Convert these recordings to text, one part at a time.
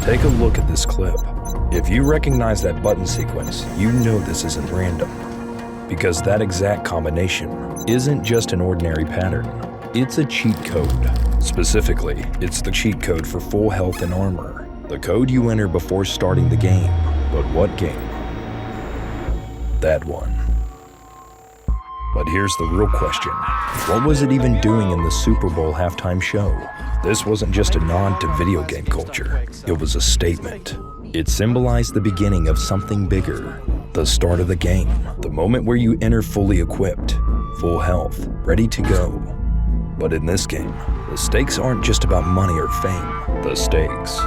Take a look at this clip. If you recognize that button sequence, you know this isn't random. Because that exact combination isn't just an ordinary pattern. It's a cheat code. Specifically, it's the cheat code for full health and armor. The code you enter before starting the game. But what game? That one. But here's the real question. What was it even doing in the Super Bowl halftime show? This wasn't just a nod to video game culture. It was a statement. It symbolized the beginning of something bigger. The start of the game. The moment where you enter fully equipped, full health, ready to go. But in this game, the stakes aren't just about money or fame. The stakes,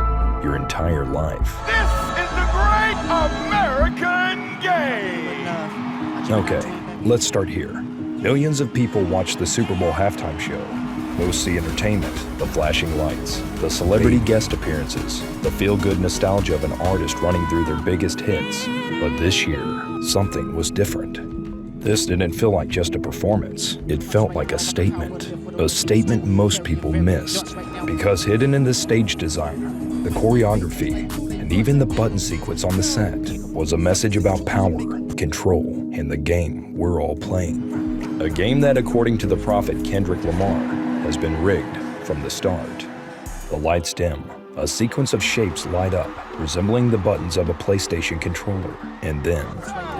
your entire life. This is the great American game! Okay, let's start here. Millions of people watch the Super Bowl halftime show. Most see entertainment, the flashing lights, the celebrity guest appearances, the feel-good nostalgia of an artist running through their biggest hits. But this year, something was different. This didn't feel like just a performance. It felt like a statement. A statement most people missed. Because hidden in the stage design, the choreography, and even the button sequence on the set was a message about power, control, and the game we're all playing. A game that, according to the prophet Kendrick Lamar, has been rigged from the start. The lights dim. A sequence of shapes light up, resembling the buttons of a PlayStation controller. And then,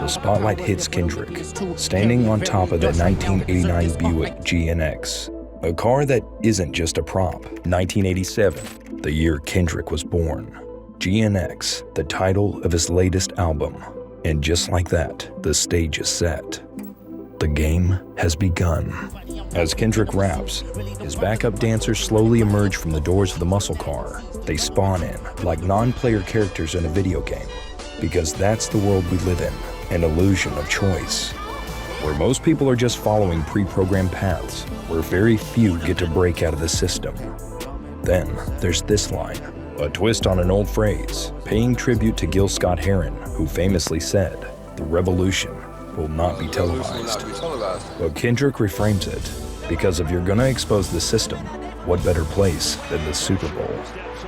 the spotlight hits Kendrick, standing on top of that 1989 Buick GNX. A car that isn't just a prop. 1987, the year Kendrick was born. GNX, the title of his latest album. And just like that, the stage is set. The game has begun. As Kendrick raps, his backup dancers slowly emerge from the doors of the muscle car. They spawn in, like non-player characters in a video game. Because that's the world we live in, an illusion of choice. Where most people are just following pre-programmed paths, where very few get to break out of the system. Then, there's this line, a twist on an old phrase, paying tribute to Gil Scott-Heron, who famously said, "The revolution will not be televised." But Kendrick reframes it, because if you're gonna expose the system, what better place than the Super Bowl?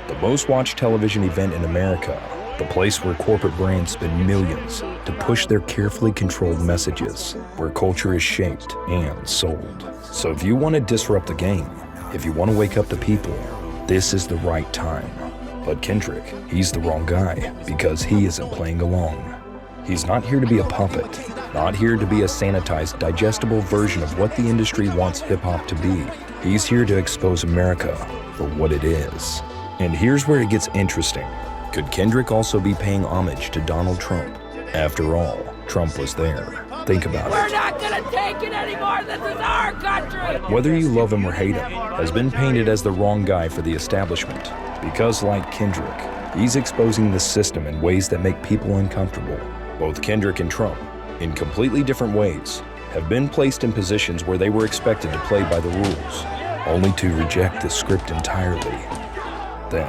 The most watched television event in America, the place where corporate brands spend millions to push their carefully controlled messages, where culture is shaped and sold. So if you want to disrupt the game, if you want to wake up the people, this is the right time. But Kendrick, he's the wrong guy, because he isn't playing along. He's not here to be a puppet, not here to be a sanitized, digestible version of what the industry wants hip-hop to be. He's here to expose America for what it is. And here's where it gets interesting. Could Kendrick also be paying homage to Donald Trump? After all, Trump was there. Think about it. We're not gonna take it anymore. This is our country. Whether you love him or hate him, has been painted as the wrong guy for the establishment. Because like Kendrick, he's exposing the system in ways that make people uncomfortable. Both Kendrick and Trump, in completely different ways, have been placed in positions where they were expected to play by the rules, only to reject the script entirely. Then,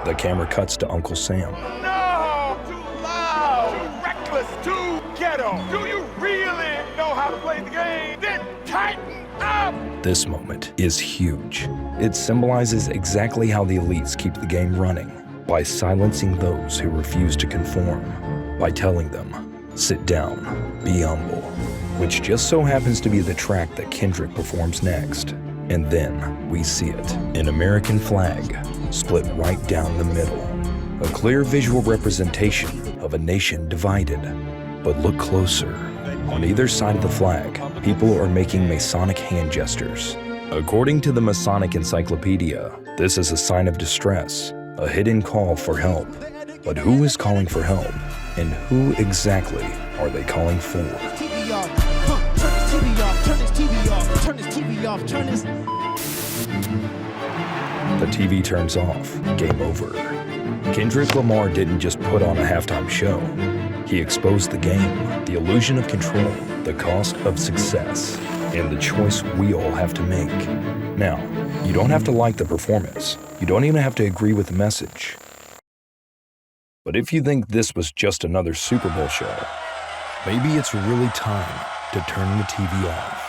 the camera cuts to Uncle Sam. No! Too loud! Too reckless! Too ghetto! Do you really know how to play the game? Then tighten up! This moment is huge. It symbolizes exactly how the elites keep the game running, by silencing those who refuse to conform, by telling them, sit down, be humble, which just so happens to be the track that Kendrick performs next. And then we see it, an American flag, split right down the middle. A clear visual representation of a nation divided. But look closer. On either side of the flag, people are making Masonic hand gestures. According to the Masonic Encyclopedia, this is a sign of distress, a hidden call for help. But who is calling for help? And who exactly are they calling for? The TV turns off. Game over. Kendrick Lamar didn't just put on a halftime show. He exposed the game, the illusion of control, the cost of success, and the choice we all have to make. Now, you don't have to like the performance. You don't even have to agree with the message. But if you think this was just another Super Bowl show, maybe it's really time to turn the TV off.